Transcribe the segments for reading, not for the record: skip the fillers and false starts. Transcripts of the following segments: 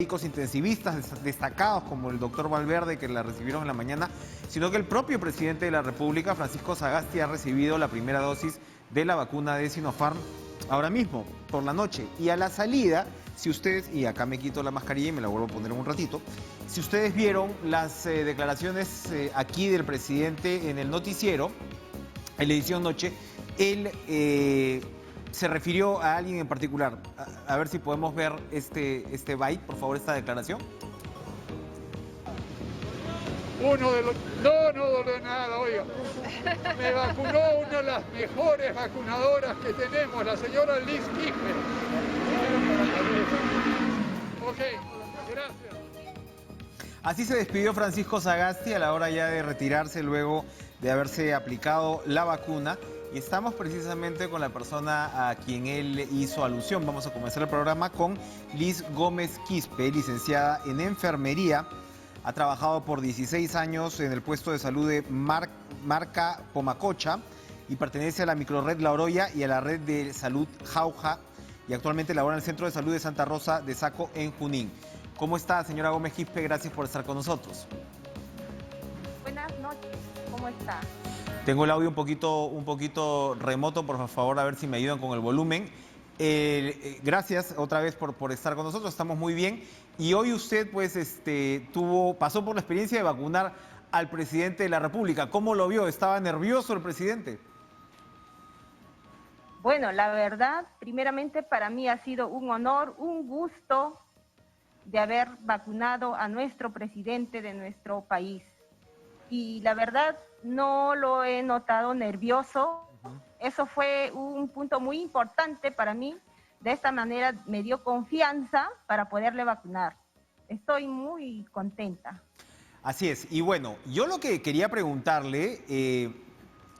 médicos intensivistas destacados como el doctor Valverde, que la recibieron en la mañana, sino que el propio presidente de la República, Francisco Sagasti, ha recibido la primera dosis de la vacuna de Sinopharm ahora mismo, por la noche. Y a la salida, si ustedes, y acá me quito la mascarilla y me la vuelvo a poner en un ratito, si ustedes vieron las declaraciones aquí del presidente en el noticiero, en la edición noche, él se refirió a alguien en particular. A ver si podemos ver este byte, por favor, esta declaración. Uno de los... No dolió nada, oiga. Me vacunó una de las mejores vacunadoras que tenemos, la señora Liz Quispe. Ok, gracias. Así se despidió Francisco Sagasti a la hora ya de retirarse luego de haberse aplicado la vacuna. Y estamos precisamente con la persona a quien él hizo alusión. Vamos a comenzar el programa con Liz Gómez Quispe, licenciada en enfermería. Ha trabajado por 16 años en el puesto de salud de Marca Pomacocha y pertenece a la microrred La Oroya y a la red de salud Jauja, y actualmente labora en el Centro de Salud de Santa Rosa de Saco en Junín. ¿Cómo está, señora Gómez Quispe? Gracias por estar con nosotros. Buenas noches, ¿cómo está? Tengo el audio un poquito remoto, por favor, a ver si me ayudan con el volumen. Gracias otra vez por estar con nosotros, estamos muy bien. Y hoy usted pues pasó por la experiencia de vacunar al presidente de la República. ¿Cómo lo vio? ¿Estaba nervioso el presidente? Bueno, la verdad, primeramente para mí ha sido un honor, un gusto de haber vacunado a nuestro presidente de nuestro país. Y la verdad, no lo he notado nervioso. Eso fue un punto muy importante para mí. De esta manera me dio confianza para poderle vacunar. Estoy muy contenta. Así es. Y bueno, yo lo que quería preguntarle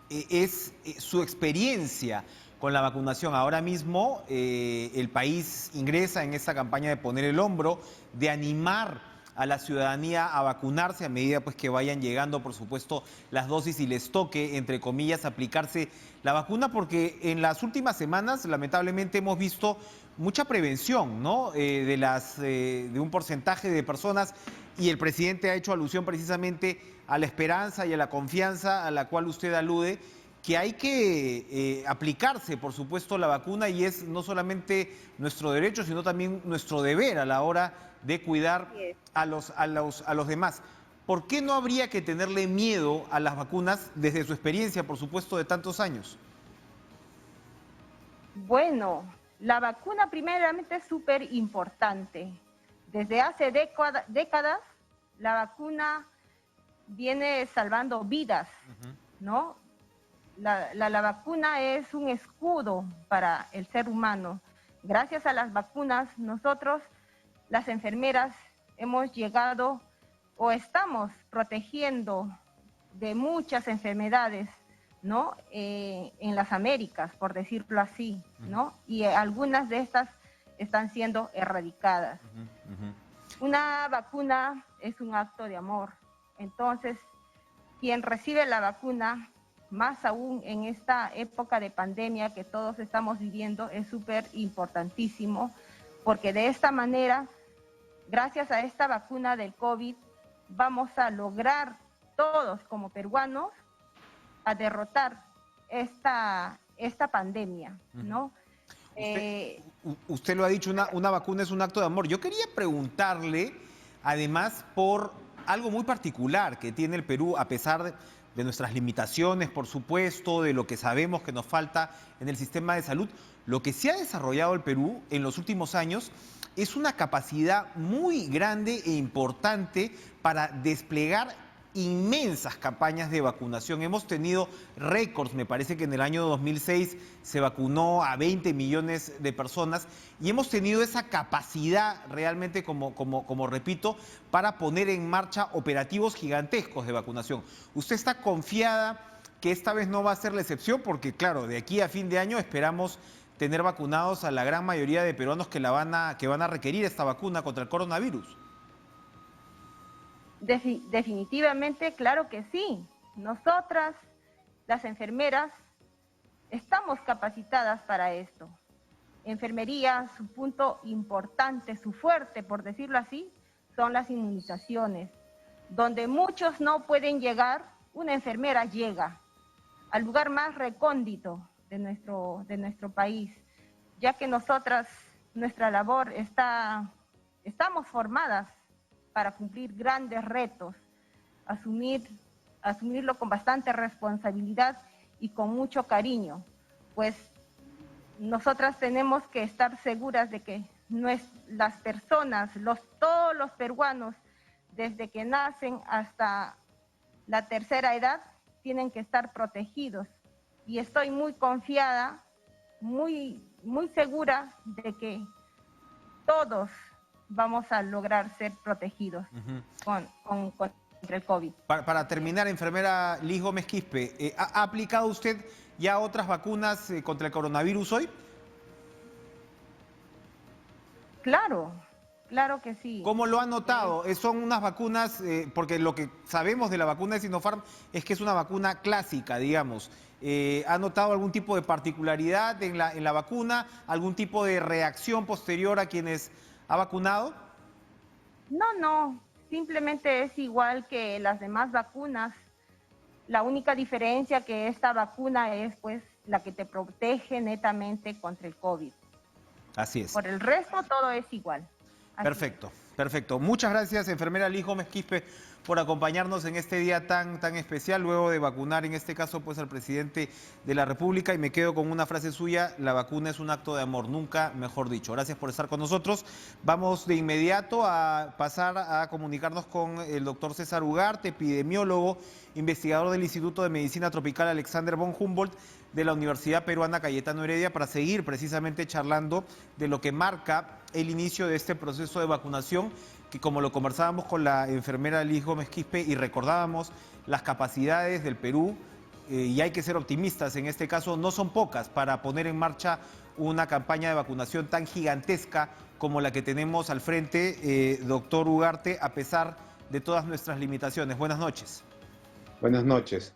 es su experiencia con la vacunación. Ahora mismo el país ingresa en esta campaña de poner el hombro, de animar a la ciudadanía a vacunarse a medida pues que vayan llegando, por supuesto, las dosis y les toque, entre comillas, aplicarse la vacuna, porque en las últimas semanas, lamentablemente, hemos visto mucha prevención, ¿no? De un porcentaje de personas, y el presidente ha hecho alusión precisamente a la esperanza y a la confianza a la cual usted alude, que hay que aplicarse, por supuesto, la vacuna, y es no solamente nuestro derecho, sino también nuestro deber a la hora de cuidar a los demás. ¿Por qué no habría que tenerle miedo a las vacunas desde su experiencia, por supuesto, de tantos años? Bueno, la vacuna primeramente es súper importante. Desde hace décadas, la vacuna viene salvando vidas, ¿no? La vacuna es un escudo para el ser humano. Gracias a las vacunas, nosotros, las enfermeras, hemos llegado o estamos protegiendo de muchas enfermedades, ¿no? En las Américas, por decirlo así, ¿no? Y algunas de estas están siendo erradicadas. Una vacuna es un acto de amor. Entonces, quien recibe la vacuna, más aún en esta época de pandemia que todos estamos viviendo, es súper importantísimo, porque de esta manera, gracias a esta vacuna del COVID, vamos a lograr todos como peruanos a derrotar esta pandemia, ¿no? Usted lo ha dicho, una vacuna es un acto de amor. Yo quería preguntarle, además, por algo muy particular que tiene el Perú, a pesar de nuestras limitaciones, por supuesto, de lo que sabemos que nos falta en el sistema de salud. Lo que se ha desarrollado el Perú en los últimos años es una capacidad muy grande e importante para desplegar inmensas campañas de vacunación. Hemos tenido récords, me parece que en el año 2006 se vacunó a 20 millones de personas, y hemos tenido esa capacidad realmente, como repito, para poner en marcha operativos gigantescos de vacunación. ¿Usted está confiada que esta vez no va a ser la excepción? Porque claro, de aquí a fin de año esperamos tener vacunados a la gran mayoría de peruanos que van a requerir esta vacuna contra el coronavirus. Definitivamente, claro que sí. Nosotras, las enfermeras, estamos capacitadas para esto. enfermería, su punto importante, su fuerte, por decirlo así, son las inmunizaciones. Donde muchos no pueden llegar, una enfermera llega al lugar más recóndito de nuestro país, ya que nosotras, nuestra labor estamos formadas para cumplir grandes retos, asumirlo con bastante responsabilidad y con mucho cariño, pues nosotras tenemos que estar seguras de que las personas, todos los peruanos, desde que nacen hasta la tercera edad, tienen que estar protegidos. Y estoy muy confiada, muy segura de que todos vamos a lograr ser protegidos contra el COVID. Para terminar, enfermera Liz Gómez Quispe, ¿ha aplicado usted ya otras vacunas contra el coronavirus hoy? Claro, claro que sí. ¿Cómo lo ha notado? Son unas vacunas, porque lo que sabemos de la vacuna de Sinopharm es que es una vacuna clásica, digamos. ¿Ha notado algún tipo de particularidad en la vacuna? ¿Algún tipo de reacción posterior a quienes ha vacunado? No, simplemente es igual que las demás vacunas. La única diferencia que esta vacuna es pues la que te protege netamente contra el COVID. Así es. Por el resto todo es igual. Perfecto, perfecto. Muchas gracias, enfermera Liz Gómez Quispe, por acompañarnos en este día tan especial, luego de vacunar, en este caso, pues al presidente de la República. Y me quedo con una frase suya: la vacuna es un acto de amor, nunca mejor dicho. Gracias por estar con nosotros. Vamos de inmediato a pasar a comunicarnos con el doctor César Ugarte, epidemiólogo, investigador del Instituto de Medicina Tropical Alexander von Humboldt de la Universidad Peruana Cayetano Heredia, para seguir precisamente charlando de lo que marca el inicio de este proceso de vacunación, que, como lo conversábamos con la enfermera Liz Gómez Quispe y recordábamos las capacidades del Perú, y hay que ser optimistas en este caso, no son pocas para poner en marcha una campaña de vacunación tan gigantesca como la que tenemos al frente, doctor Ugarte, a pesar de todas nuestras limitaciones. Buenas noches. Buenas noches.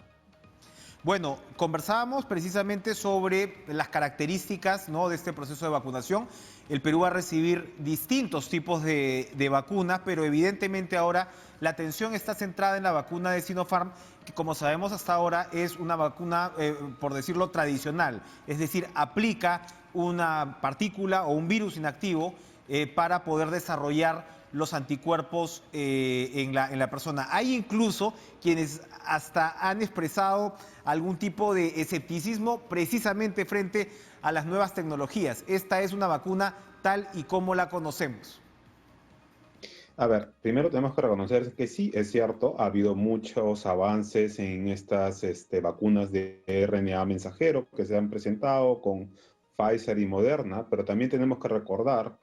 Bueno, conversábamos precisamente sobre las características, ¿no?, de este proceso de vacunación. El Perú va a recibir distintos tipos de vacunas, pero evidentemente ahora la atención está centrada en la vacuna de Sinopharm, que, como sabemos hasta ahora, es una vacuna, por decirlo, tradicional. Es decir, aplica una partícula o un virus inactivo para poder desarrollar los anticuerpos en la persona. Hay incluso quienes hasta han expresado algún tipo de escepticismo precisamente frente a las nuevas tecnologías. Esta es una vacuna tal y como la conocemos. A ver, primero tenemos que reconocer que sí, es cierto, ha habido muchos avances en estas vacunas de RNA mensajero que se han presentado con Pfizer y Moderna, pero también tenemos que recordar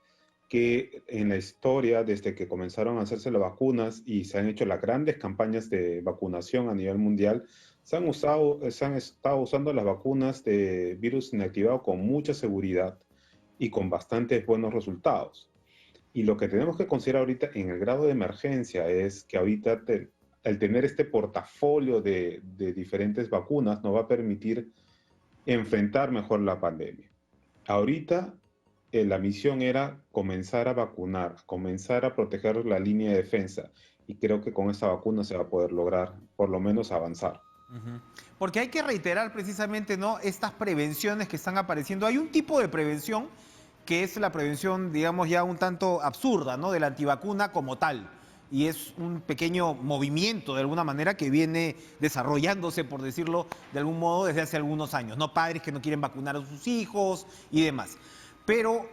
que en la historia, desde que comenzaron a hacerse las vacunas y se han hecho las grandes campañas de vacunación a nivel mundial, se han estado usando las vacunas de virus inactivado con mucha seguridad y con bastantes buenos resultados. Y lo que tenemos que considerar ahorita en el grado de emergencia es que ahorita el tener este portafolio de diferentes vacunas nos va a permitir enfrentar mejor la pandemia. Ahorita la misión era comenzar a vacunar, comenzar a proteger la línea de defensa, y creo que con esta vacuna se va a poder lograr por lo menos avanzar. Porque hay que reiterar precisamente, ¿no?, estas prevenciones que están apareciendo. Hay un tipo de prevención que es la prevención, digamos, ya un tanto absurda, ¿no?, de la antivacuna como tal. Y es un pequeño movimiento, de alguna manera, que viene desarrollándose, por decirlo de algún modo, desde hace algunos años, ¿no? Padres que no quieren vacunar a sus hijos y demás. Pero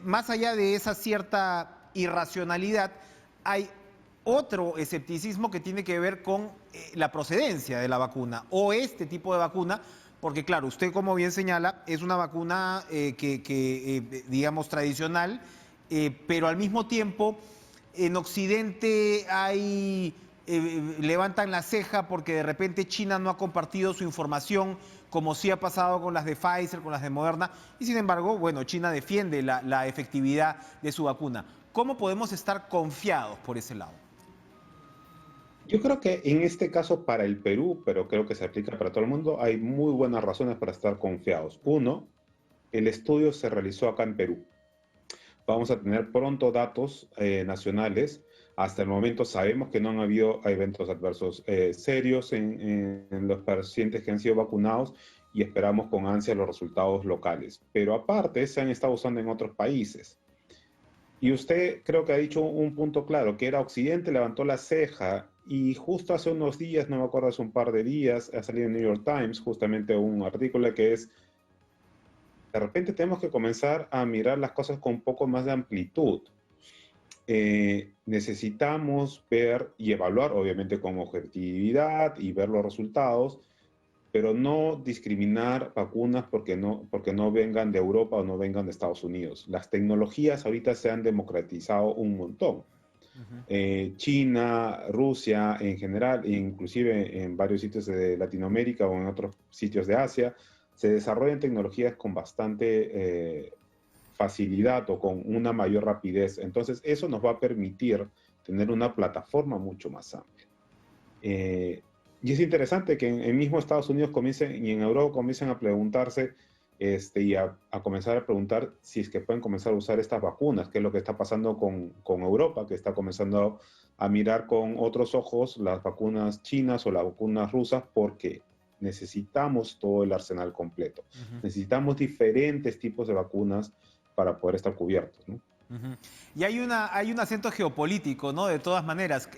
más allá de esa cierta irracionalidad, hay otro escepticismo que tiene que ver con la procedencia de la vacuna o este tipo de vacuna, porque claro, usted, como bien señala, es una vacuna digamos, tradicional, pero al mismo tiempo en Occidente levantan la ceja porque de repente China no ha compartido su información, como sí ha pasado con las de Pfizer, con las de Moderna, y sin embargo, bueno, China defiende la efectividad de su vacuna. ¿Cómo podemos estar confiados por ese lado? Yo creo que en este caso para el Perú, pero creo que se aplica para todo el mundo, hay muy buenas razones para estar confiados. Uno, El estudio se realizó acá en Perú. Vamos a tener pronto datos nacionales. Hasta el momento sabemos que no han habido eventos adversos serios en los pacientes que han sido vacunados y esperamos con ansia los resultados locales. Pero aparte, se han estado usando en otros países. Y usted creo que ha dicho un punto claro, que era Occidente levantó la ceja y justo hace unos días, no me acuerdo, hace un par de días, ha salido en New York Times justamente un artículo que es, de repente tenemos que comenzar a mirar las cosas con un poco más de amplitud. Necesitamos ver y evaluar, obviamente con objetividad y ver los resultados, pero no discriminar vacunas porque no vengan de Europa o no vengan de Estados Unidos. Las tecnologías ahorita se han democratizado un montón. China, Rusia en general, inclusive en varios sitios de Latinoamérica o en otros sitios de Asia, se desarrollan tecnologías con bastante facilidad o con una mayor rapidez. Entonces, eso nos va a permitir tener una plataforma mucho más amplia. Y es interesante que en mismo Estados Unidos comiencen y en Europa comiencen a preguntarse y a comenzar a preguntar si es que pueden comenzar a usar estas vacunas, que es lo que está pasando con Europa, que está comenzando a mirar con otros ojos las vacunas chinas o las vacunas rusas, porque necesitamos todo el arsenal completo. Necesitamos diferentes tipos de vacunas para poder estar cubiertos, ¿no? Y hay un acento geopolítico, ¿no? De todas maneras,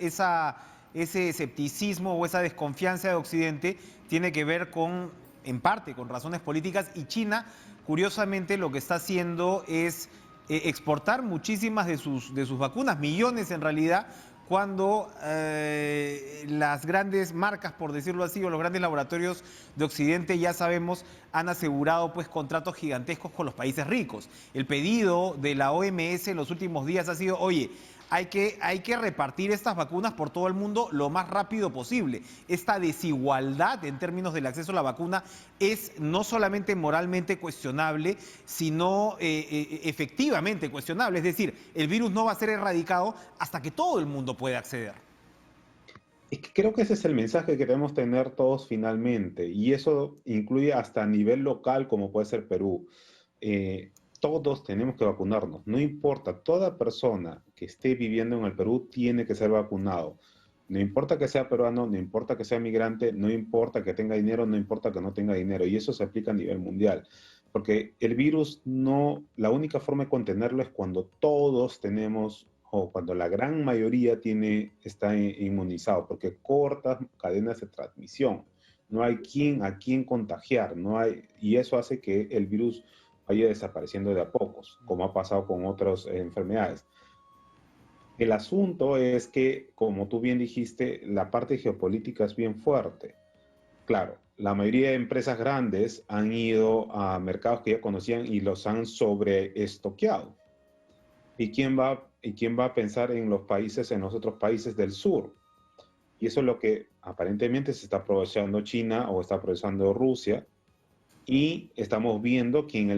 ese escepticismo o esa desconfianza de Occidente tiene que ver en parte, con razones políticas, y China, curiosamente, lo que está haciendo es exportar muchísimas de sus vacunas, millones en realidad, cuando las grandes marcas, por decirlo así, o los grandes laboratorios de Occidente, ya sabemos, han asegurado pues contratos gigantescos con los países ricos. El pedido de la OMS en los últimos días ha sido, oye, hay que repartir estas vacunas por todo el mundo lo más rápido posible. Esta desigualdad en términos del acceso a la vacuna es no solamente moralmente cuestionable, sino efectivamente cuestionable. Es decir, el virus no va a ser erradicado hasta que todo el mundo pueda acceder. Es que creo que ese es el mensaje que debemos tener todos finalmente, y eso incluye hasta a nivel local, como puede ser Perú. Todos tenemos que vacunarnos, no importa, toda persona que esté viviendo en el Perú tiene que ser vacunado. No importa que sea peruano, no importa que sea migrante, no importa que tenga dinero, no importa que no tenga dinero, y eso se aplica a nivel mundial. Porque el virus no, la única forma de contenerlo es cuando todos tenemos, o cuando la gran mayoría está inmunizado, porque cortas cadenas de transmisión. No hay a quién contagiar, y eso hace que el virus vaya desapareciendo de a pocos, como ha pasado con otras enfermedades. El asunto es que, como tú bien dijiste, la parte geopolítica es bien fuerte. Claro, la mayoría de empresas grandes han ido a mercados que ya conocían y los han sobreestoqueado. ¿Y quién va a pensar en los otros países del sur? Y eso es lo que aparentemente se está aprovechando China o está aprovechando Rusia. Y estamos viendo que en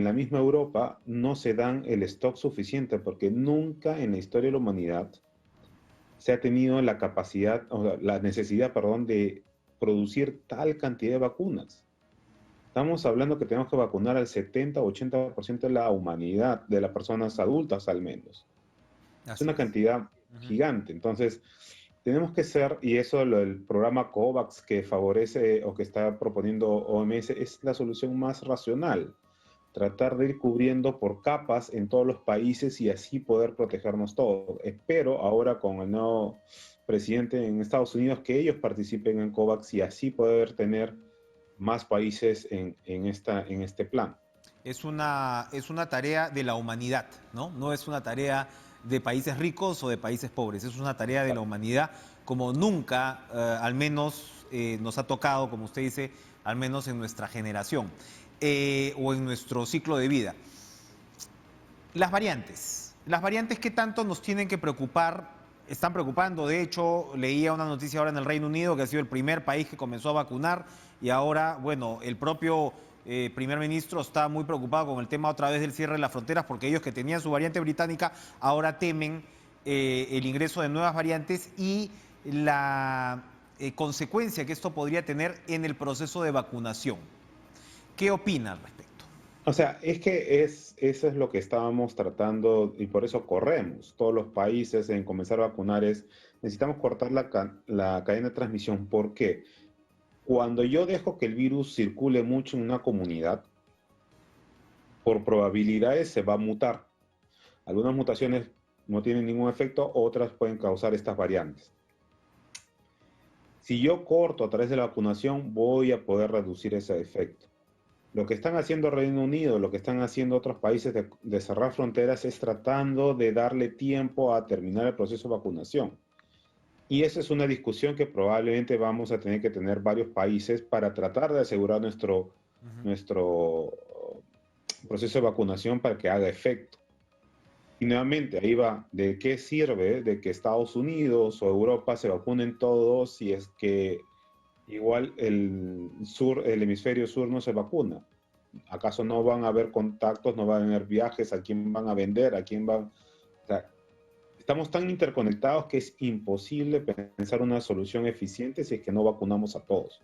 la misma Europa no se dan el stock suficiente, porque nunca en la historia de la humanidad se ha tenido la capacidad, o la necesidad, perdón, de producir tal cantidad de vacunas. Estamos hablando que tenemos que vacunar al 70 o 80% de la humanidad, de las personas adultas al menos. Es una cantidad gigante. Entonces, tenemos que ser, y eso el programa COVAX que favorece o que está proponiendo OMS es la solución más racional. Tratar de ir cubriendo por capas en todos los países y así poder protegernos todos. Espero ahora con el nuevo presidente en Estados Unidos que ellos participen en COVAX y así poder tener más países en este plan. Es una tarea de la humanidad, ¿no? No es una tarea de países ricos o de países pobres. Es una tarea de la humanidad como nunca, al menos nos ha tocado, como usted dice, al menos en nuestra generación o en nuestro ciclo de vida. Las variantes ¿qué tanto nos tienen que preocupar? Están preocupando. De hecho, leía una noticia ahora en el Reino Unido que ha sido el primer país que comenzó a vacunar y ahora, bueno, el propio primer ministro está muy preocupado con el tema otra vez del cierre de las fronteras, porque ellos que tenían su variante británica ahora temen el ingreso de nuevas variantes y la consecuencia que esto podría tener en el proceso de vacunación. ¿Qué opina al respecto? O sea, es que eso es lo que estábamos tratando y por eso corremos. Todos los países en comenzar a vacunar necesitamos cortar la cadena de transmisión. ¿Por qué? Cuando yo dejo que el virus circule mucho en una comunidad, por probabilidades se va a mutar. Algunas mutaciones no tienen ningún efecto, otras pueden causar estas variantes. Si yo corto a través de la vacunación, voy a poder reducir ese efecto. Lo que están haciendo Reino Unido, lo que están haciendo otros países de cerrar fronteras es tratando de darle tiempo a terminar el proceso de vacunación. Y esa es una discusión que probablemente vamos a tener que tener varios países para tratar de asegurar nuestro proceso de vacunación para que haga efecto. Y nuevamente, ahí va, ¿de qué sirve de que Estados Unidos o Europa se vacunen todos si es que igual el hemisferio sur no se vacuna? ¿Acaso no van a haber contactos, no van a haber viajes? ¿A quién van a vender? ¿A quién van? O sea, estamos tan interconectados que es imposible pensar una solución eficiente si es que no vacunamos a todos.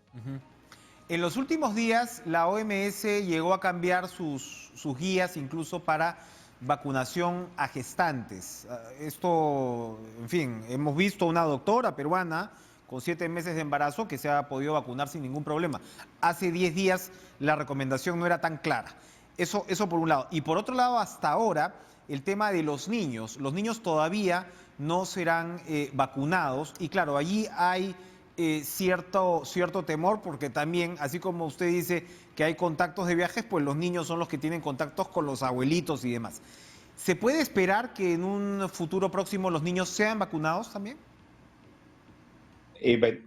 En los últimos días, la OMS llegó a cambiar sus guías incluso para vacunación a gestantes. Esto, en fin, hemos visto una doctora peruana con 7 meses de embarazo que se ha podido vacunar sin ningún problema. Hace 10 días la recomendación no era tan clara. Eso por un lado. Y por otro lado, hasta ahora, el tema de los niños. Los niños todavía no serán vacunados y claro, allí hay cierto temor porque también, así como usted dice que hay contactos de viajes, pues los niños son los que tienen contactos con los abuelitos y demás. ¿Se puede esperar que en un futuro próximo los niños sean vacunados también?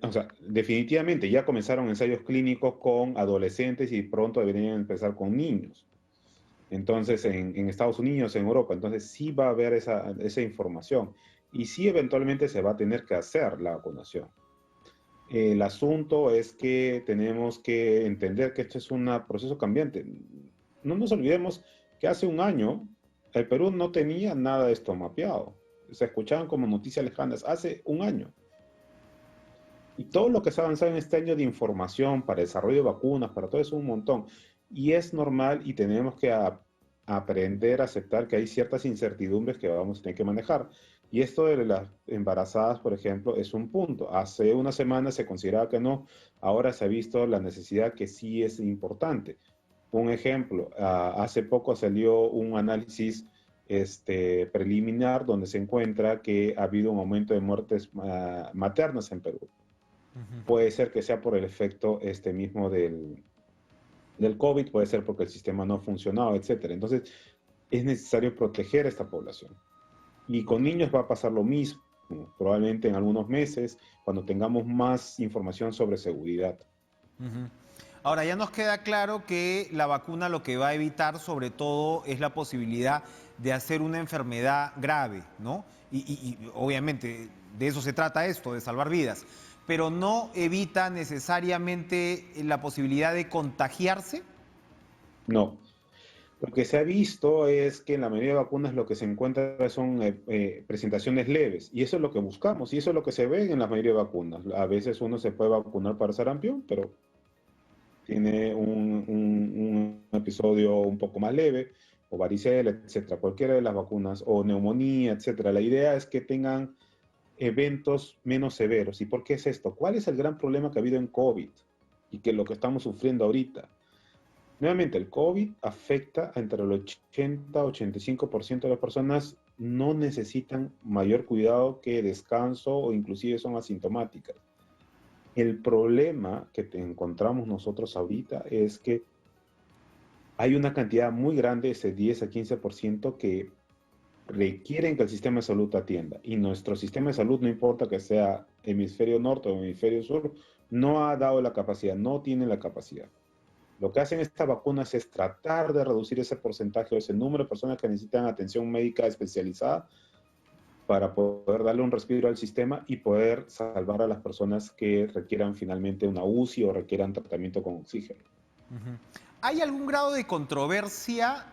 O sea, definitivamente ya comenzaron ensayos clínicos con adolescentes y pronto deberían empezar con niños. Entonces, en Estados Unidos, en Europa, entonces sí va a haber esa información y sí eventualmente se va a tener que hacer la vacunación. El asunto es que tenemos que entender que esto es un proceso cambiante. No nos olvidemos que hace un año el Perú no tenía nada de esto mapeado. Se escuchaban como noticias lejanas hace un año. Y todo lo que se ha avanzado en este año de información para desarrollo de vacunas, para todo eso, un montón. Y es normal y tenemos que aprender a aceptar que hay ciertas incertidumbres que vamos a tener que manejar. Y esto de las embarazadas, por ejemplo, es un punto. Hace una semana se consideraba que no, ahora se ha visto la necesidad que sí es importante. Un ejemplo, hace poco salió un análisis preliminar donde se encuentra que ha habido un aumento de muertes maternas en Perú. Puede ser que sea por el efecto mismo del COVID, puede ser porque el sistema no ha funcionado, etc. Entonces, es necesario proteger a esta población. Y con niños va a pasar lo mismo, probablemente en algunos meses, cuando tengamos más información sobre seguridad. Ahora, ya nos queda claro que la vacuna lo que va a evitar, sobre todo, es la posibilidad de hacer una enfermedad grave, ¿no? Y obviamente de eso se trata esto, de salvar vidas. Pero no evita necesariamente la posibilidad de contagiarse. No. Lo que se ha visto es que en la mayoría de vacunas lo que se encuentra son presentaciones leves, y eso es lo que buscamos, y eso es lo que se ve en la mayoría de vacunas. A veces uno se puede vacunar para sarampión, pero tiene un episodio un poco más leve, o varicela, etcétera, cualquiera de las vacunas, o neumonía, etcétera. La idea es que tengan eventos menos severos. ¿Y por qué es esto? ¿Cuál es el gran problema que ha habido en COVID y que lo que estamos sufriendo ahorita? Nuevamente, el COVID afecta a entre el 80-85% de las personas, no necesitan mayor cuidado que descanso o inclusive son asintomáticas. El problema que encontramos nosotros ahorita es que hay una cantidad muy grande, ese 10-15%, que requieren que el sistema de salud atienda. Y nuestro sistema de salud, no importa que sea hemisferio norte o hemisferio sur, no ha dado la capacidad, no tiene la capacidad. Lo que hacen estas vacunas es tratar de reducir ese porcentaje o ese número de personas que necesitan atención médica especializada para poder darle un respiro al sistema y poder salvar a las personas que requieran finalmente una UCI o requieran tratamiento con oxígeno. ¿Hay algún grado de controversia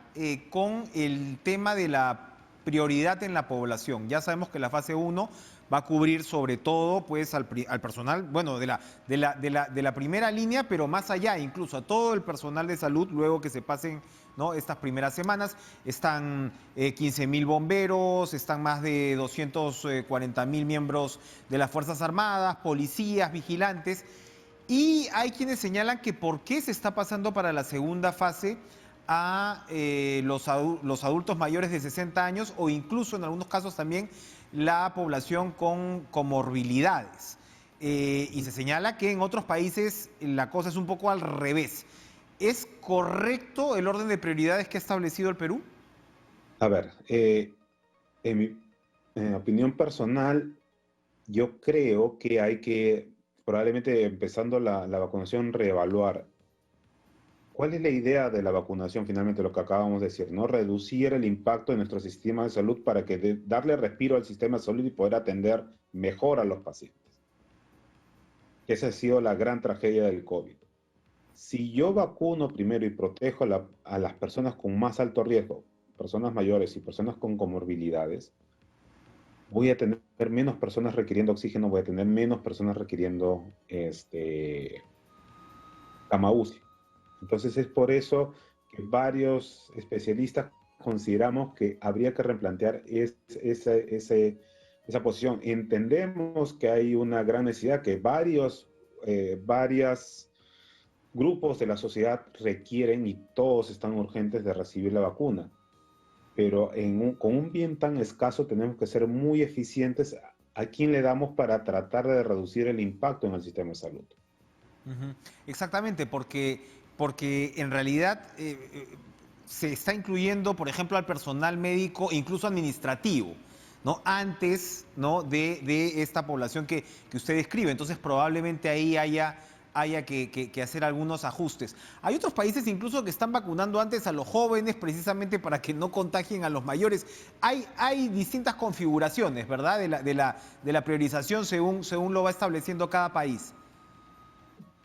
con el tema de la prioridad en la población? Ya sabemos que la fase 1 va a cubrir sobre todo pues al personal, bueno, de la primera línea, pero más allá, incluso a todo el personal de salud, luego que se pasen ¿no? Estas primeras semanas. Están 15.000 bomberos, están más de 240.000 miembros de las Fuerzas Armadas, policías, vigilantes. Y hay quienes señalan que por qué se está pasando para la segunda fase a los adultos mayores de 60 años o incluso en algunos casos también la población con comorbilidades. Y se señala que en otros países la cosa es un poco al revés. ¿Es correcto el orden de prioridades que ha establecido el Perú? A ver, en mi opinión personal, yo creo que hay que, probablemente empezando la vacunación, reevaluar. ¿Cuál es la idea de la vacunación? Finalmente, lo que acabamos de decir, ¿no? Reducir el impacto de nuestro sistema de salud para que darle respiro al sistema de salud y poder atender mejor a los pacientes. Esa ha sido la gran tragedia del COVID. Si yo vacuno primero y protejo a las personas con más alto riesgo, personas mayores y personas con comorbilidades, voy a tener menos personas requiriendo oxígeno, voy a tener menos personas requiriendo cama UCI. Entonces es por eso que varios especialistas consideramos que habría que replantear esa posición. Entendemos que hay una gran necesidad, que varios grupos de la sociedad requieren y todos están urgentes de recibir la vacuna. Pero con un bien tan escaso tenemos que ser muy eficientes a quién le damos para tratar de reducir el impacto en el sistema de salud. Exactamente, porque en realidad se está incluyendo, por ejemplo, al personal médico, incluso administrativo, ¿no? Antes, ¿no? de esta población que usted describe. Entonces, probablemente ahí haya que hacer algunos ajustes. Hay otros países incluso que están vacunando antes a los jóvenes precisamente para que no contagien a los mayores. Hay distintas configuraciones, ¿verdad? De la priorización según lo va estableciendo cada país.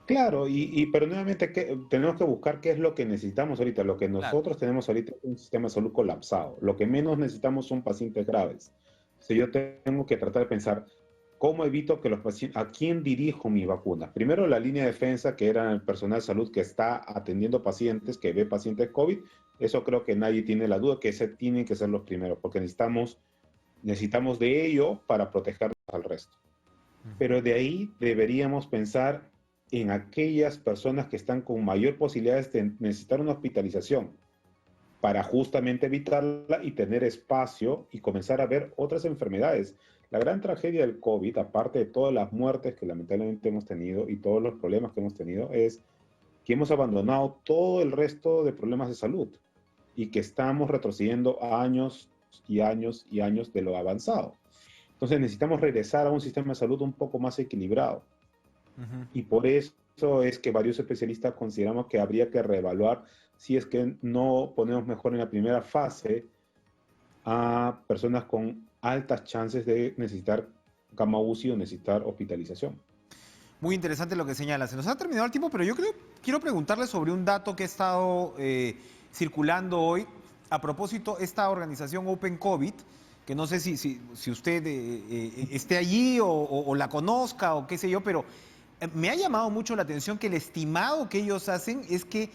Claro, pero nuevamente tenemos que buscar qué es lo que necesitamos ahorita. Lo que Claro. nosotros tenemos ahorita es un sistema de salud colapsado. Lo que menos necesitamos son pacientes graves. Si yo tengo que tratar de pensar cómo evito que los pacientes, a quién dirijo mi vacuna. Primero la línea de defensa, que era el personal de salud que está atendiendo pacientes, que ve pacientes COVID. Eso creo que nadie tiene la duda, que ese tienen que ser los primeros, porque necesitamos de ello para protegernos al resto. Pero de ahí deberíamos pensar en aquellas personas que están con mayor posibilidades de necesitar una hospitalización para justamente evitarla y tener espacio y comenzar a ver otras enfermedades. La gran tragedia del COVID, aparte de todas las muertes que lamentablemente hemos tenido y todos los problemas que hemos tenido, es que hemos abandonado todo el resto de problemas de salud y que estamos retrocediendo años y años y años de lo avanzado. Entonces necesitamos regresar a un sistema de salud un poco más equilibrado. Y por eso es que varios especialistas consideramos que habría que reevaluar si es que no ponemos mejor en la primera fase a personas con altas chances de necesitar cama UCI o necesitar hospitalización. Muy interesante lo que señala. Se nos ha terminado el tiempo, pero yo quiero preguntarle sobre un dato que ha estado circulando hoy. A propósito, esta organización Open COVID, que no sé si usted esté allí o la conozca o qué sé yo, pero me ha llamado mucho la atención que el estimado que ellos hacen es que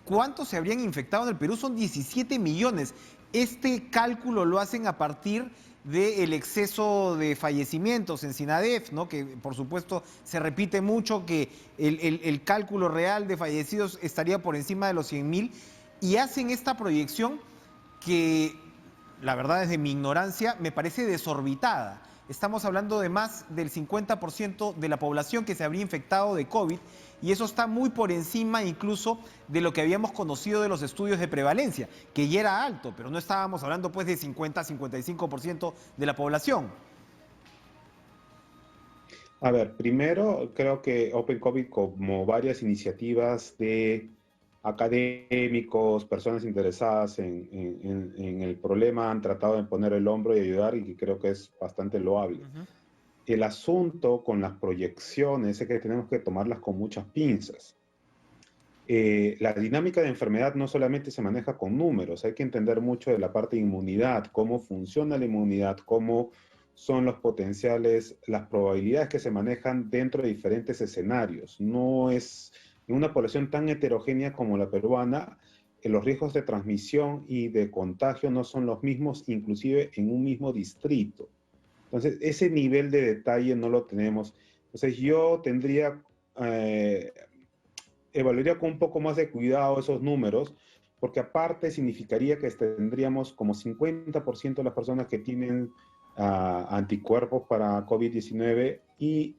¿cuántos se habrían infectado en el Perú? Son 17 millones. Este cálculo lo hacen a partir del exceso de fallecimientos en SINADEF, ¿no? Que por supuesto se repite mucho que el cálculo real de fallecidos estaría por encima de los 100.000 y hacen esta proyección que, la verdad, desde mi ignorancia, me parece desorbitada. Estamos hablando de más del 50% de la población que se habría infectado de COVID y eso está muy por encima incluso de lo que habíamos conocido de los estudios de prevalencia, que ya era alto, pero no estábamos hablando pues de 50-55% de la población. A ver, primero creo que Open COVID, como varias iniciativas de académicos, personas interesadas en el problema, han tratado de poner el hombro y ayudar y que creo que es bastante loable. El asunto con las proyecciones es que tenemos que tomarlas con muchas pinzas. La dinámica de enfermedad no solamente se maneja con números, hay que entender mucho de la parte de inmunidad, cómo funciona la inmunidad, cómo son los potenciales, las probabilidades que se manejan dentro de diferentes escenarios. No es en una población tan heterogénea como la peruana, los riesgos de transmisión y de contagio no son los mismos, inclusive en un mismo distrito. Entonces, ese nivel de detalle no lo tenemos. Entonces, yo evaluaría con un poco más de cuidado esos números, porque aparte significaría que tendríamos como 50% de las personas que tienen anticuerpos para COVID-19 y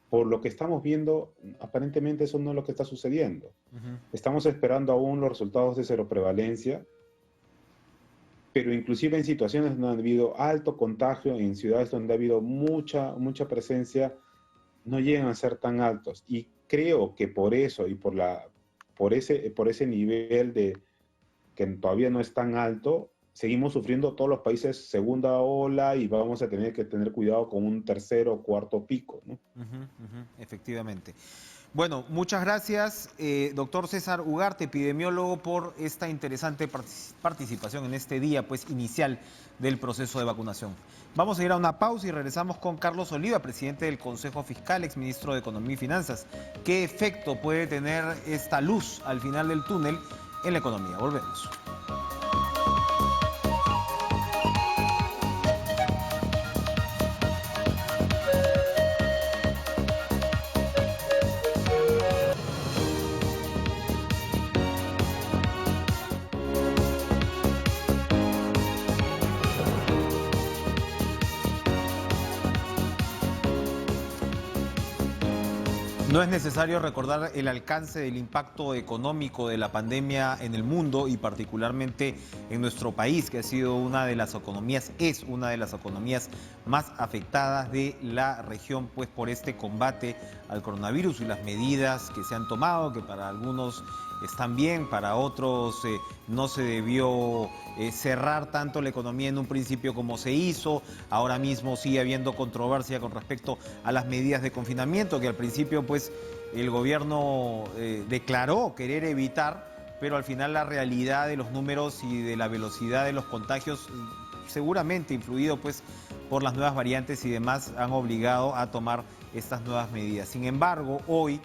por lo que estamos viendo, aparentemente eso no es lo que está sucediendo. Estamos esperando aún los resultados de seroprevalencia, pero inclusive en situaciones donde ha habido alto contagio, en ciudades donde ha habido mucha presencia, no llegan a ser tan altos. Y creo que por eso y por ese nivel de que todavía no es tan alto, seguimos sufriendo todos los países segunda ola y vamos a tener que tener cuidado con un tercero o cuarto pico, ¿no? Efectivamente. Bueno, muchas gracias, doctor César Ugarte, epidemiólogo, por esta interesante participación en este día pues, inicial del proceso de vacunación. Vamos a ir a una pausa y regresamos con Carlos Oliva, presidente del Consejo Fiscal, exministro de Economía y Finanzas. ¿Qué efecto puede tener esta luz al final del túnel en la economía? Volvemos. No es necesario recordar el alcance del impacto económico de la pandemia en el mundo y particularmente en nuestro país, que ha sido es una de las economías más afectadas de la región, pues por este combate al coronavirus y las medidas que se han tomado, que para algunos están bien, para otros no se debió cerrar tanto la economía en un principio como se hizo. Ahora mismo sigue habiendo controversia con respecto a las medidas de confinamiento que al principio pues el gobierno declaró querer evitar, pero al final la realidad de los números y de la velocidad de los contagios, seguramente influido pues por las nuevas variantes y demás, han obligado a tomar estas nuevas medidas. Sin embargo, hoy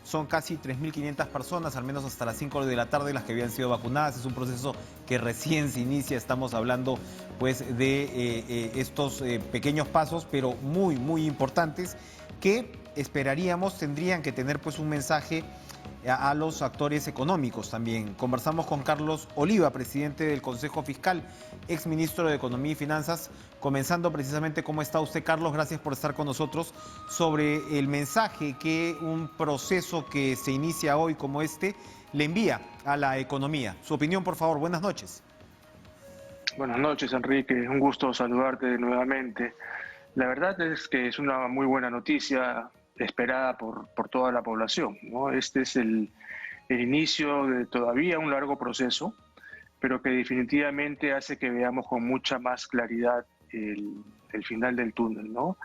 son casi 3.500 personas, al menos hasta las 5 de la tarde, las que habían sido vacunadas. Es un proceso que recién se inicia, estamos hablando pues de estos pequeños pasos, pero muy importantes, que esperaríamos tendrían que tener pues un mensaje a los actores económicos también. Conversamos con Carlos Oliva, presidente del Consejo Fiscal, exministro de Economía y Finanzas, comenzando precisamente cómo está usted, Carlos, gracias por estar con nosotros, sobre el mensaje que un proceso que se inicia hoy como este le envía a la economía. Su opinión, por favor. Buenas noches. Buenas noches, Enrique. Un gusto saludarte nuevamente. La verdad es que es una muy buena noticia esperada por toda la población, ¿no? Este es el inicio de todavía un largo proceso, pero que definitivamente hace que veamos con mucha más claridad el final del túnel, ¿no?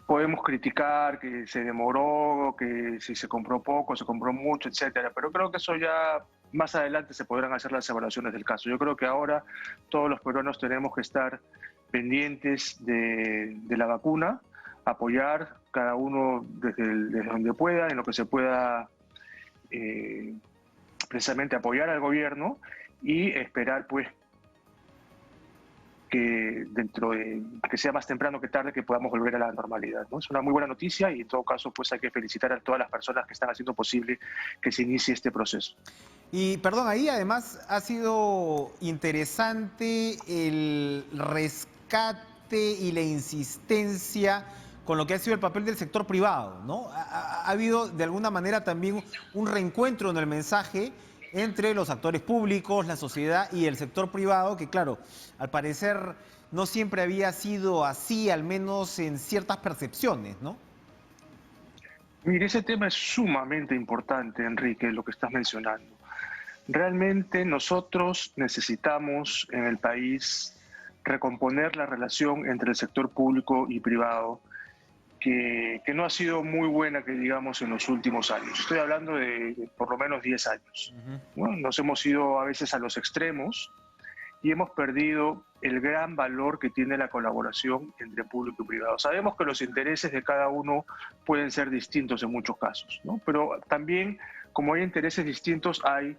Podemos criticar que se demoró, que si se compró poco, se compró mucho, etcétera, pero creo que eso ya más adelante se podrán hacer las evaluaciones del caso. Yo creo que ahora todos los peruanos tenemos que estar pendientes de la vacuna, apoyar cada uno desde donde pueda, en lo que se pueda, precisamente apoyar al gobierno y esperar pues que que sea más temprano que tarde que podamos volver a la normalidad, ¿no? Es una muy buena noticia y en todo caso pues hay que felicitar a todas las personas que están haciendo posible que se inicie este proceso. Y perdón, ahí además ha sido interesante el rescate y la insistencia con lo que ha sido el papel del sector privado, ¿no? Ha habido de alguna manera también un reencuentro en el mensaje entre los actores públicos, la sociedad y el sector privado, que claro, al parecer no siempre había sido así, al menos en ciertas percepciones, ¿no? Mire, ese tema es sumamente importante, Enrique, lo que estás mencionando. Realmente nosotros necesitamos en el país recomponer la relación entre el sector público y privado, que no ha sido muy buena, que digamos, en los últimos años. Estoy hablando de por lo menos 10 años. ¿No? Nos hemos ido a veces a los extremos y hemos perdido el gran valor que tiene la colaboración entre público y privado. Sabemos que los intereses de cada uno pueden ser distintos en muchos casos, ¿no? Pero también como hay intereses distintos, hay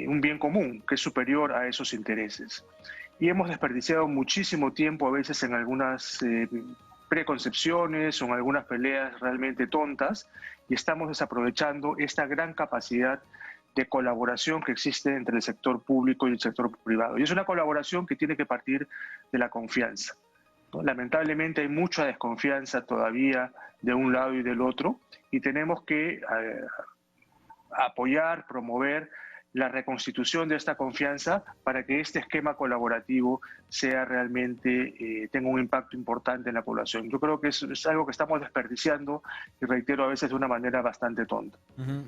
un bien común que es superior a esos intereses. Y hemos desperdiciado muchísimo tiempo a veces en algunas preconcepciones o en algunas peleas realmente tontas, y estamos desaprovechando esta gran capacidad de colaboración que existe entre el sector público y el sector privado. Y es una colaboración que tiene que partir de la confianza, ¿no? Lamentablemente hay mucha desconfianza todavía de un lado y del otro, y tenemos que apoyar, promover la reconstitución de esta confianza para que este esquema colaborativo sea realmente, tenga un impacto importante en la población. Yo creo que es algo que estamos desperdiciando y reitero a veces de una manera bastante tonta.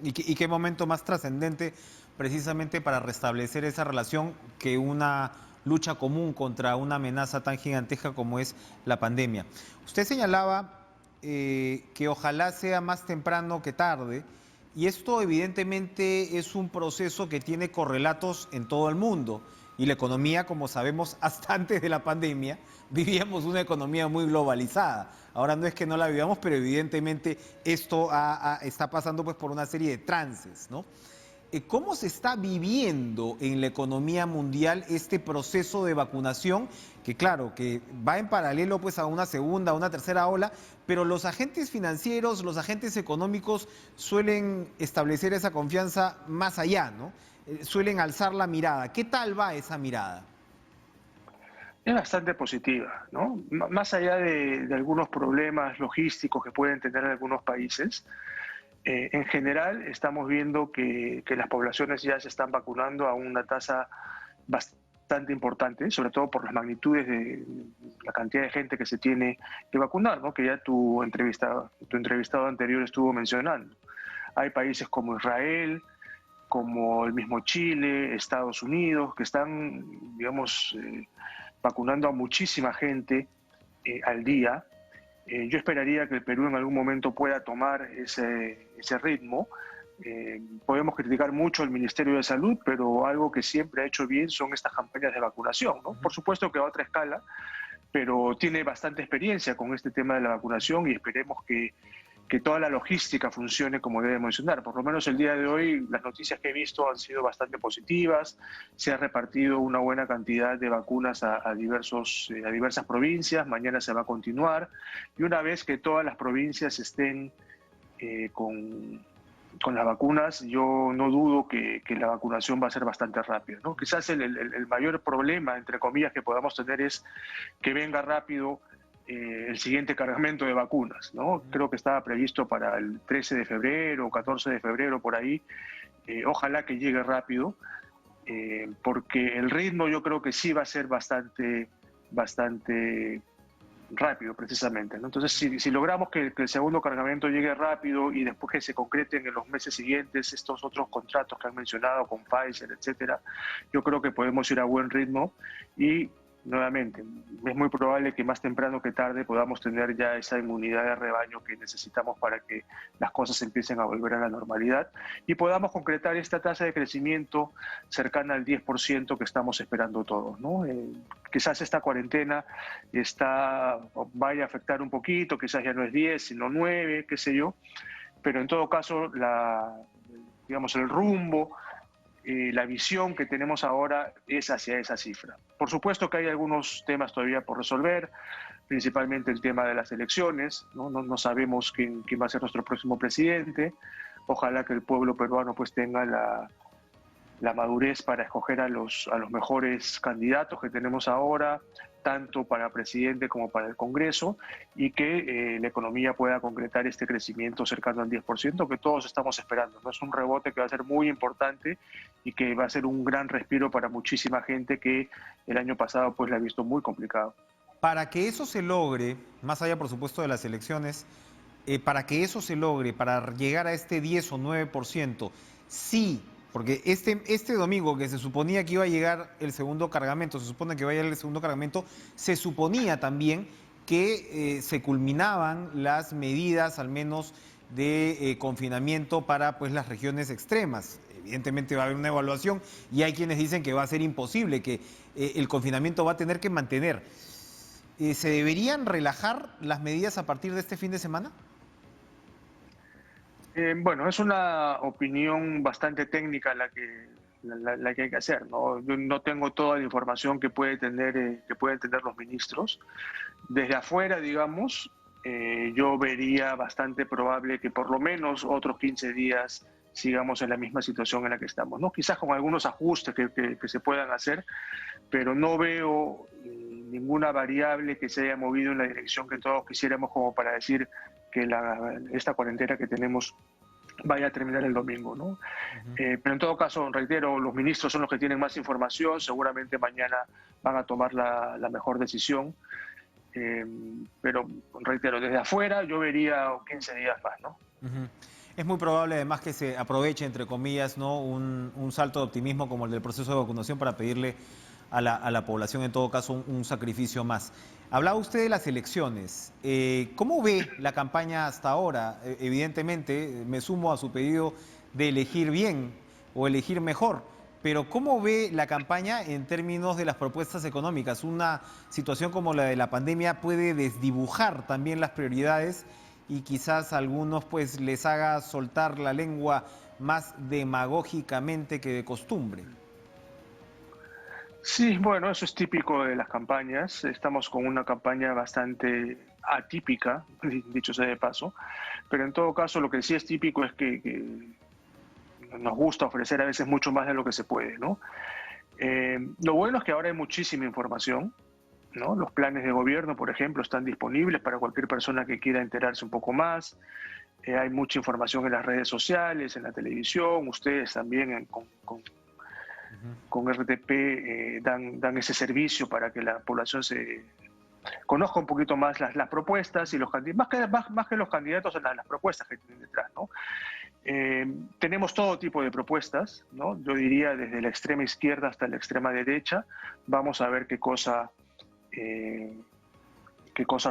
¿Y qué momento más trascendente precisamente para restablecer esa relación que una lucha común contra una amenaza tan gigantesca como es la pandemia? Usted señalaba que ojalá sea más temprano que tarde, y esto evidentemente es un proceso que tiene correlatos en todo el mundo. Y la economía, como sabemos, hasta antes de la pandemia, vivíamos una economía muy globalizada. Ahora no es que no la vivamos, pero evidentemente esto está pasando pues por una serie de trances, ¿no? ¿Cómo se está viviendo en la economía mundial este proceso de vacunación? Que claro, que va en paralelo pues a una segunda, a una tercera ola, pero los agentes financieros, los agentes económicos suelen establecer esa confianza más allá, ¿no? Suelen alzar la mirada. ¿Qué tal va esa mirada? Es bastante positiva, ¿no? Más allá de algunos problemas logísticos que pueden tener algunos países, en general estamos viendo que las poblaciones ya se están vacunando a una tasa bastante importante, sobre todo por las magnitudes de la cantidad de gente que se tiene que vacunar, ¿no? Que ya tu entrevistado anterior estuvo mencionando. Hay países como Israel, como el mismo Chile, Estados Unidos, que están, digamos, vacunando a muchísima gente al día. Yo esperaría que el Perú en algún momento pueda tomar ese ritmo. Podemos criticar mucho al Ministerio de Salud, pero algo que siempre ha hecho bien son estas campañas de vacunación, ¿no? Por supuesto que a otra escala, pero tiene bastante experiencia con este tema de la vacunación y esperemos que toda la logística funcione como debe funcionar. Por lo menos el día de hoy las noticias que he visto han sido bastante positivas, se ha repartido una buena cantidad de vacunas a diversas provincias, mañana se va a continuar, y una vez que todas las provincias estén con las vacunas, yo no dudo que la vacunación va a ser bastante rápida, ¿no? Quizás el mayor problema, entre comillas, que podamos tener es que venga rápido el siguiente cargamento de vacunas, ¿no? Creo que estaba previsto para el 13 de febrero o 14 de febrero, por ahí. Ojalá que llegue rápido, porque el ritmo yo creo que sí va a ser bastante rápido, precisamente, ¿no? Entonces, si logramos que el segundo cargamento llegue rápido y después que se concreten en los meses siguientes estos otros contratos que han mencionado con Pfizer, etcétera, yo creo que podemos ir a buen ritmo y nuevamente, es muy probable que más temprano que tarde podamos tener ya esa inmunidad de rebaño que necesitamos para que las cosas empiecen a volver a la normalidad y podamos concretar esta tasa de crecimiento cercana al 10% que estamos esperando todos, ¿no? Quizás esta cuarentena vaya a afectar un poquito, quizás ya no es 10, sino 9, qué sé yo, pero en todo caso, digamos, el rumbo, la visión que tenemos ahora es hacia esa cifra. Por supuesto que hay algunos temas todavía por resolver, principalmente el tema de las elecciones, ¿no? No sabemos quién va a ser nuestro próximo presidente. Ojalá que el pueblo peruano pues tenga la madurez para escoger a los mejores candidatos que tenemos ahora, tanto para presidente como para el Congreso, y que la economía pueda concretar este crecimiento cercano al 10% que todos estamos esperando, ¿no? Es un rebote que va a ser muy importante y que va a ser un gran respiro para muchísima gente que el año pasado pues la ha visto muy complicado. Para que eso se logre, más allá por supuesto de las elecciones, para que eso se logre, para llegar a este 10 o 9%, sí. Porque este domingo que se suponía que iba a llegar el segundo cargamento, se supone que va a llegar el segundo cargamento, se suponía también que se culminaban las medidas, al menos de confinamiento para pues, las regiones extremas. Evidentemente va a haber una evaluación y hay quienes dicen que va a ser imposible, que el confinamiento va a tener que mantener. ¿Se deberían relajar las medidas a partir de este fin de semana? Bueno, es una opinión bastante técnica la que hay que hacer, ¿no? Yo no tengo toda la información que pueden tener los ministros. Desde afuera, digamos, yo vería bastante probable que por lo menos otros 15 días sigamos en la misma situación en la que estamos, ¿no? Quizás con algunos ajustes que se puedan hacer, pero no veo ninguna variable que se haya movido en la dirección que todos quisiéramos como para decir que esta cuarentena que tenemos vaya a terminar el domingo, ¿no? Pero en todo caso, reitero, los ministros son los que tienen más información, seguramente mañana van a tomar la mejor decisión, pero reitero, desde afuera yo vería 15 días más, ¿no? Ujú. Es muy probable además que se aproveche, entre comillas, ¿no? un salto de optimismo como el del proceso de vacunación para pedirle a la población, en todo caso, un sacrificio más. Hablaba usted de las elecciones. ¿Cómo ve la campaña hasta ahora? Evidentemente, me sumo a su pedido de elegir bien o elegir mejor, pero ¿cómo ve la campaña en términos de las propuestas económicas? Una situación como la de la pandemia puede desdibujar también las prioridades y quizás a algunos pues les haga soltar la lengua más demagógicamente que de costumbre. Sí, bueno, eso es típico de las campañas. Estamos con una campaña bastante atípica, dicho sea de paso, pero en todo caso lo que sí es típico es que nos gusta ofrecer a veces mucho más de lo que se puede, ¿no? Lo bueno es que ahora hay muchísima información, ¿no? Los planes de gobierno, por ejemplo, están disponibles para cualquier persona que quiera enterarse un poco más. Hay mucha información en las redes sociales, en la televisión, ustedes también con RTP dan ese servicio para que la población se conozca un poquito más las propuestas y los candidatos, más que los candidatos, las propuestas que tienen detrás, ¿no? Tenemos todo tipo de propuestas, ¿no? Yo diría desde la extrema izquierda hasta la extrema derecha. Vamos a ver qué cosa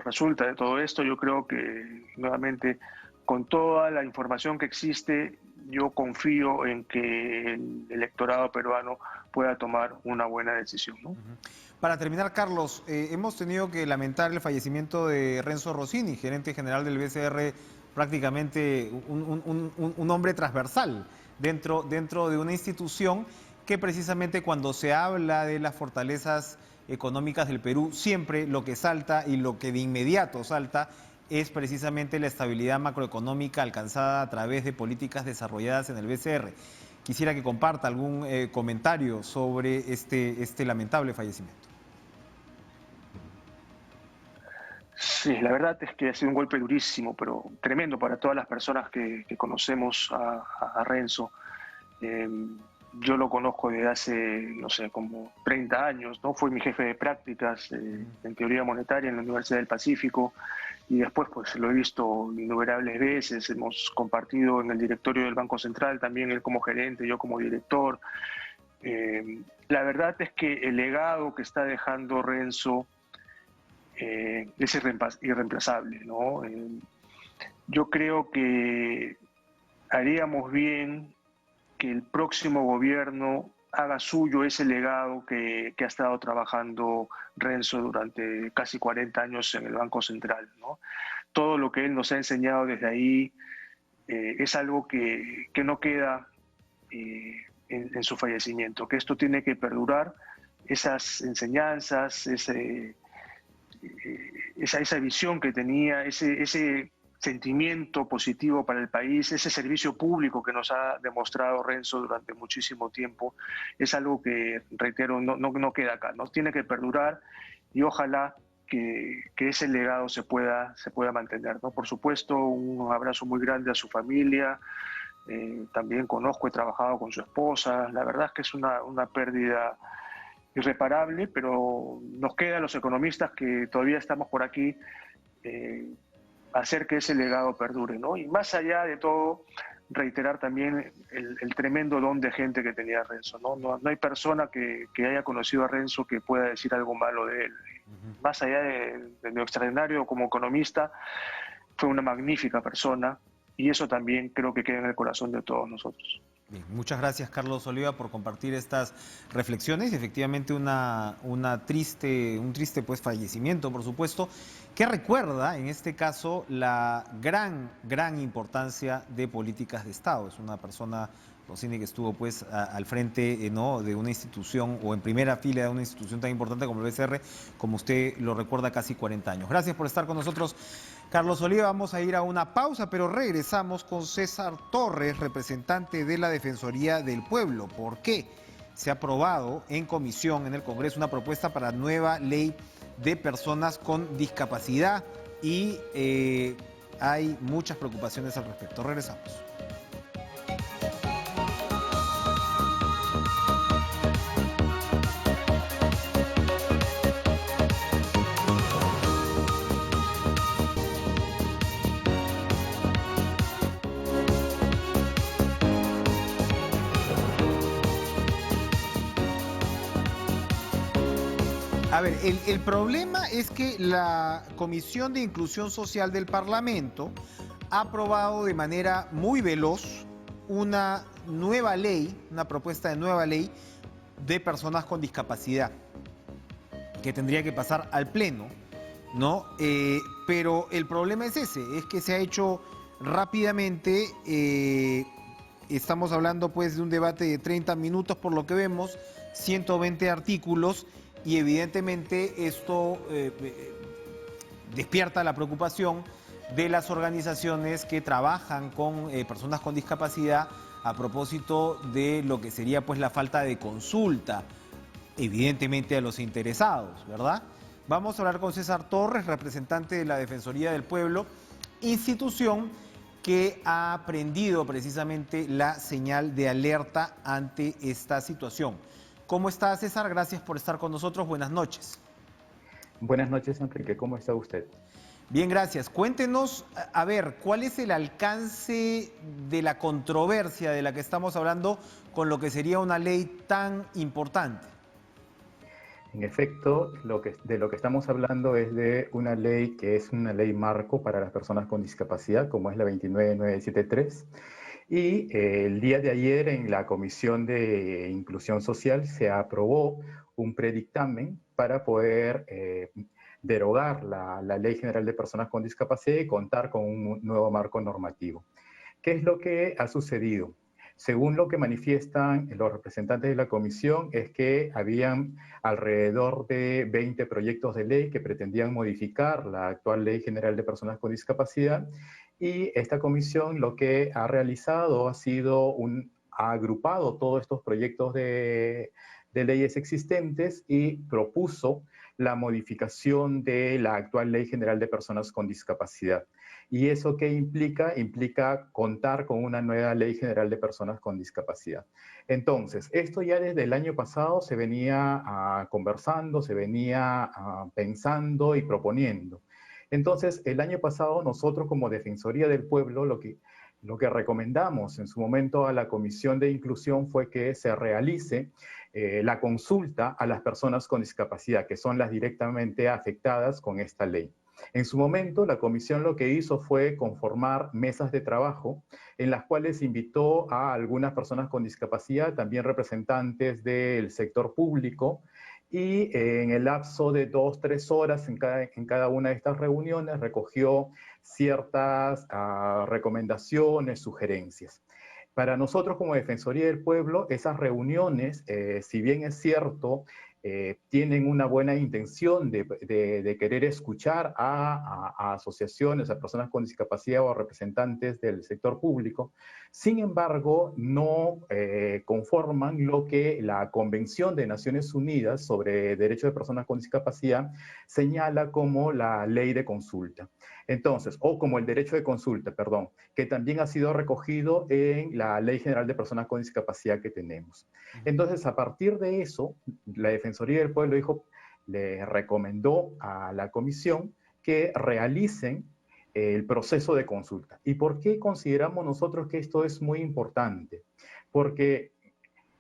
resulta de todo esto. Yo creo que, nuevamente, con toda la información que existe, yo confío en que el electorado peruano pueda tomar una buena decisión, ¿no? Para terminar, Carlos, hemos tenido que lamentar el fallecimiento de Renzo Rossini, gerente general del BCR, prácticamente un hombre transversal dentro de una institución que precisamente cuando se habla de las fortalezas económicas del Perú, siempre lo que salta y lo que de inmediato salta es precisamente la estabilidad macroeconómica alcanzada a través de políticas desarrolladas en el BCR. Quisiera que comparta algún comentario sobre este lamentable fallecimiento. Sí, la verdad es que ha sido un golpe durísimo, pero tremendo para todas las personas que conocemos a Renzo. Eh, yo lo conozco desde hace, no sé, como 30 años, ¿no? Fue mi jefe de prácticas en teoría monetaria en la Universidad del Pacífico y después pues lo he visto innumerables veces, hemos compartido en el directorio del Banco Central, también él como gerente, yo como director. La verdad es que el legado que está dejando Renzo es irreemplazable, ¿no? Yo creo que haríamos bien que el próximo gobierno haga suyo ese legado que ha estado trabajando Renzo durante casi 40 años en el Banco Central, ¿no? Todo lo que él nos ha enseñado desde ahí es algo que no queda en su fallecimiento, que esto tiene que perdurar, esas enseñanzas, esa visión que tenía, ese sentimiento positivo para el país, ese servicio público que nos ha demostrado Renzo durante muchísimo tiempo, es algo que, reitero, no queda acá, ¿no? Tiene que perdurar y ojalá que ese legado se pueda mantener, ¿no? Por supuesto, un abrazo muy grande a su familia, también conozco, he trabajado con su esposa, la verdad es que es una pérdida irreparable, pero nos queda a los economistas que todavía estamos por aquí hacer que ese legado perdure, ¿no? Y más allá de todo, reiterar también el tremendo don de gente que tenía Renzo, ¿no? No hay persona que haya conocido a Renzo que pueda decir algo malo de él. Más allá de lo extraordinario como economista, fue una magnífica persona y eso también creo que queda en el corazón de todos nosotros. Bien, muchas gracias Carlos Oliva por compartir estas reflexiones. Efectivamente un triste pues fallecimiento, por supuesto, que recuerda en este caso la gran importancia de políticas de Estado. Es una persona, Rossini, que estuvo pues al frente ¿no? de una institución o en primera fila de una institución tan importante como el BCR, como usted lo recuerda, casi 40 años. Gracias por estar con nosotros, Carlos Oliva. Vamos a ir a una pausa, pero regresamos con César Torres, representante de la Defensoría del Pueblo. ¿Por qué? Se ha aprobado en comisión en el Congreso una propuesta para nueva ley de personas con discapacidad y hay muchas preocupaciones al respecto. Regresamos. A ver, el problema es que la Comisión de Inclusión Social del Parlamento ha aprobado de manera muy veloz una nueva ley, una propuesta de nueva ley de personas con discapacidad, que tendría que pasar al Pleno, ¿no? Pero el problema es ese, es que se ha hecho rápidamente, estamos hablando pues de un debate de 30 minutos por lo que vemos, 120 artículos, y evidentemente esto despierta la preocupación de las organizaciones que trabajan con personas con discapacidad a propósito de lo que sería pues la falta de consulta, evidentemente a los interesados, ¿verdad? Vamos a hablar con César Torres, representante de la Defensoría del Pueblo, institución que ha prendido precisamente la señal de alerta ante esta situación. ¿Cómo está, César? Gracias por estar con nosotros. Buenas noches. Buenas noches, Enrique. ¿Cómo está usted? Bien, gracias. Cuéntenos, a ver, ¿cuál es el alcance de la controversia de la que estamos hablando con lo que sería una ley tan importante? En efecto, de lo que estamos hablando es de una ley que es una ley marco para las personas con discapacidad, como es la 29973. Y el día de ayer en la Comisión de Inclusión Social se aprobó un predictamen para poder derogar la Ley General de Personas con Discapacidad y contar con un nuevo marco normativo. ¿Qué es lo que ha sucedido? Según lo que manifiestan los representantes de la comisión, es que habían alrededor de 20 proyectos de ley que pretendían modificar la actual Ley General de Personas con Discapacidad, y esta comisión lo que ha realizado ha agrupado todos estos proyectos de leyes existentes y propuso la modificación de la actual Ley General de Personas con Discapacidad. ¿Y eso qué implica? Implica contar con una nueva Ley General de Personas con Discapacidad. Entonces, esto ya desde el año pasado se venía conversando, se venía pensando y proponiendo. Entonces, el año pasado nosotros como Defensoría del Pueblo lo que recomendamos en su momento a la Comisión de Inclusión fue que se realice la consulta a las personas con discapacidad, que son las directamente afectadas con esta ley. En su momento, la comisión lo que hizo fue conformar mesas de trabajo en las cuales invitó a algunas personas con discapacidad, también representantes del sector público, y en el lapso de 2-3 horas en cada una de estas reuniones recogió ciertas recomendaciones, sugerencias. Para nosotros como Defensoría del Pueblo, esas reuniones, si bien es cierto, tienen una buena intención de querer escuchar a asociaciones, a personas con discapacidad o a representantes del sector público, sin embargo, no conforman lo que la Convención de Naciones Unidas sobre Derechos de Personas con Discapacidad señala como la ley de consulta. Entonces, o como el derecho de consulta, perdón, que también ha sido recogido en la Ley General de Personas con Discapacidad que tenemos. Entonces, a partir de eso, la Defensoría del Pueblo le recomendó a la comisión que realicen el proceso de consulta. ¿Y por qué consideramos nosotros que esto es muy importante? Porque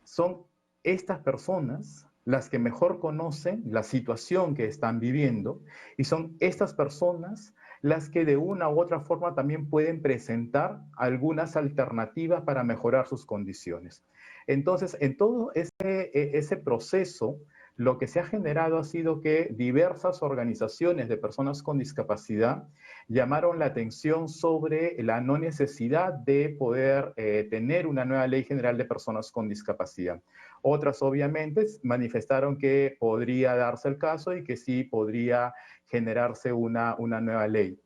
son estas personas las que mejor conocen la situación que están viviendo y son estas personas las que de una u otra forma también pueden presentar algunas alternativas para mejorar sus condiciones. Entonces, en todo ese proceso, lo que se ha generado ha sido que diversas organizaciones de personas con discapacidad llamaron la atención sobre la no necesidad de poder tener una nueva ley general de personas con discapacidad. Otras, obviamente, manifestaron que podría darse el caso y que sí podría generarse una nueva ley.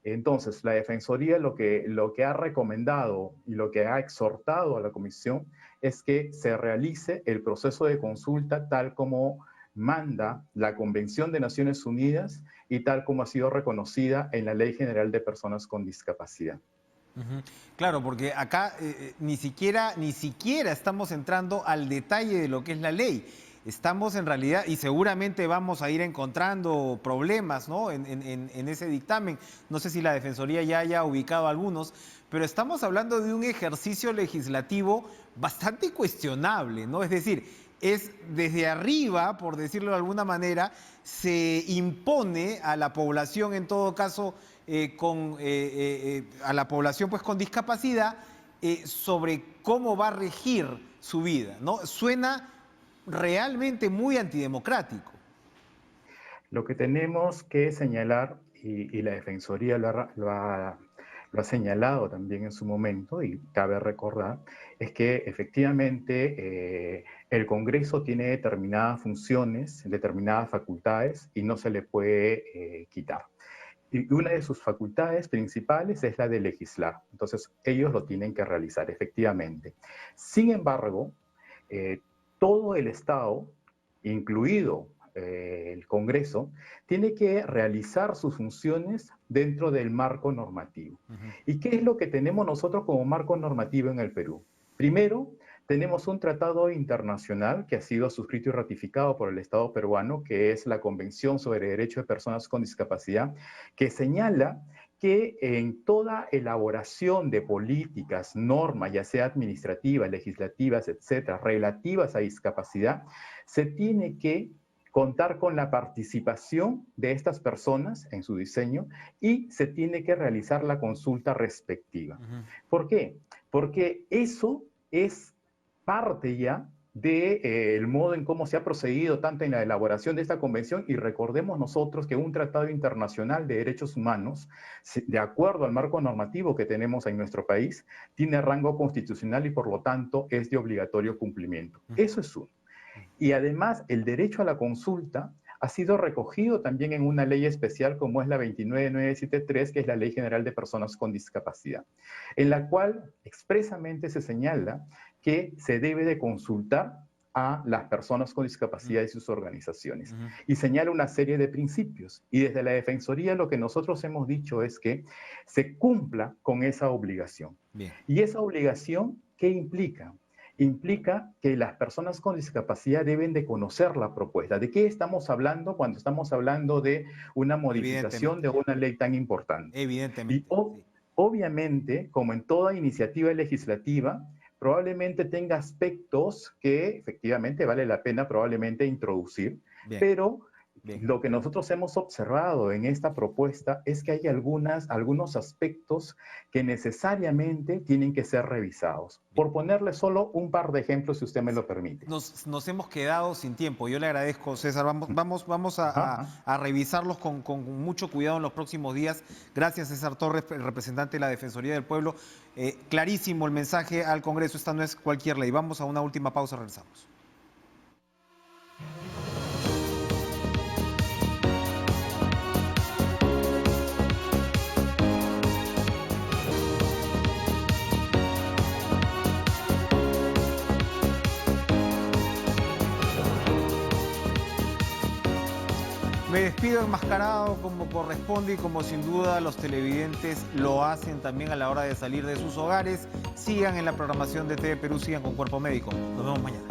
Entonces, la Defensoría lo que ha recomendado y lo que ha exhortado a la Comisión es que se realice el proceso de consulta tal como manda la Convención de Naciones Unidas y tal como ha sido reconocida en la Ley General de Personas con Discapacidad. Claro, porque acá ni siquiera estamos entrando al detalle de lo que es la ley. Estamos en realidad, y seguramente vamos a ir encontrando problemas, ¿no?, en ese dictamen. No sé si la Defensoría ya haya ubicado algunos, pero estamos hablando de un ejercicio legislativo bastante cuestionable, ¿no? Es decir, es desde arriba, por decirlo de alguna manera, se impone a la población, en todo caso, a la población pues con discapacidad, sobre cómo va a regir su vida, ¿no? Suena realmente muy antidemocrático. Lo que tenemos que señalar, y la Defensoría lo ha señalado también en su momento, y cabe recordar, es que efectivamente el Congreso tiene determinadas funciones, determinadas facultades, y no se le puede quitar. Y una de sus facultades principales es la de legislar. Entonces, ellos lo tienen que realizar, efectivamente. Sin embargo, todo el Estado, incluido el Congreso, tiene que realizar sus funciones dentro del marco normativo. ¿Y qué es lo que tenemos nosotros como marco normativo en el Perú? Primero, tenemos un tratado internacional que ha sido suscrito y ratificado por el Estado peruano, que es la Convención sobre Derechos de Personas con Discapacidad, que señala que en toda elaboración de políticas, normas, ya sea administrativas, legislativas, etcétera, relativas a discapacidad, se tiene que contar con la participación de estas personas en su diseño y se tiene que realizar la consulta respectiva. ¿Por qué? Porque eso es parte ya del modo en cómo se ha procedido tanto en la elaboración de esta convención, y recordemos nosotros que un tratado internacional de derechos humanos, de acuerdo al marco normativo que tenemos en nuestro país, tiene rango constitucional y por lo tanto es de obligatorio cumplimiento. Eso es uno. Y además el derecho a la consulta ha sido recogido también en una ley especial como es la 29973, que es la Ley General de Personas con Discapacidad, en la cual expresamente se señala que se debe de consultar a las personas con discapacidad y sus organizaciones. Y señala una serie de principios. Y desde la Defensoría lo que nosotros hemos dicho es que se cumpla con esa obligación. Bien. Y esa obligación, ¿qué implica? Implica que las personas con discapacidad deben de conocer la propuesta. ¿De qué estamos hablando cuando estamos hablando de una modificación de una ley tan importante? Evidentemente. Y obviamente, como en toda iniciativa legislativa, probablemente tenga aspectos que efectivamente vale la pena probablemente introducir, pero lo que nosotros hemos observado en esta propuesta es que hay algunos aspectos que necesariamente tienen que ser revisados. Por ponerle solo un par de ejemplos, si usted me lo permite. Nos hemos quedado sin tiempo. Yo le agradezco, César. Vamos a revisarlos con mucho cuidado en los próximos días. Gracias, César Torres, el representante de la Defensoría del Pueblo. Clarísimo el mensaje al Congreso. Esta no es cualquier ley. Vamos a una última pausa, regresamos. Me despido enmascarado como corresponde y como sin duda los televidentes lo hacen también a la hora de salir de sus hogares. Sigan en la programación de TV Perú, sigan con Cuerpo Médico. Nos vemos mañana.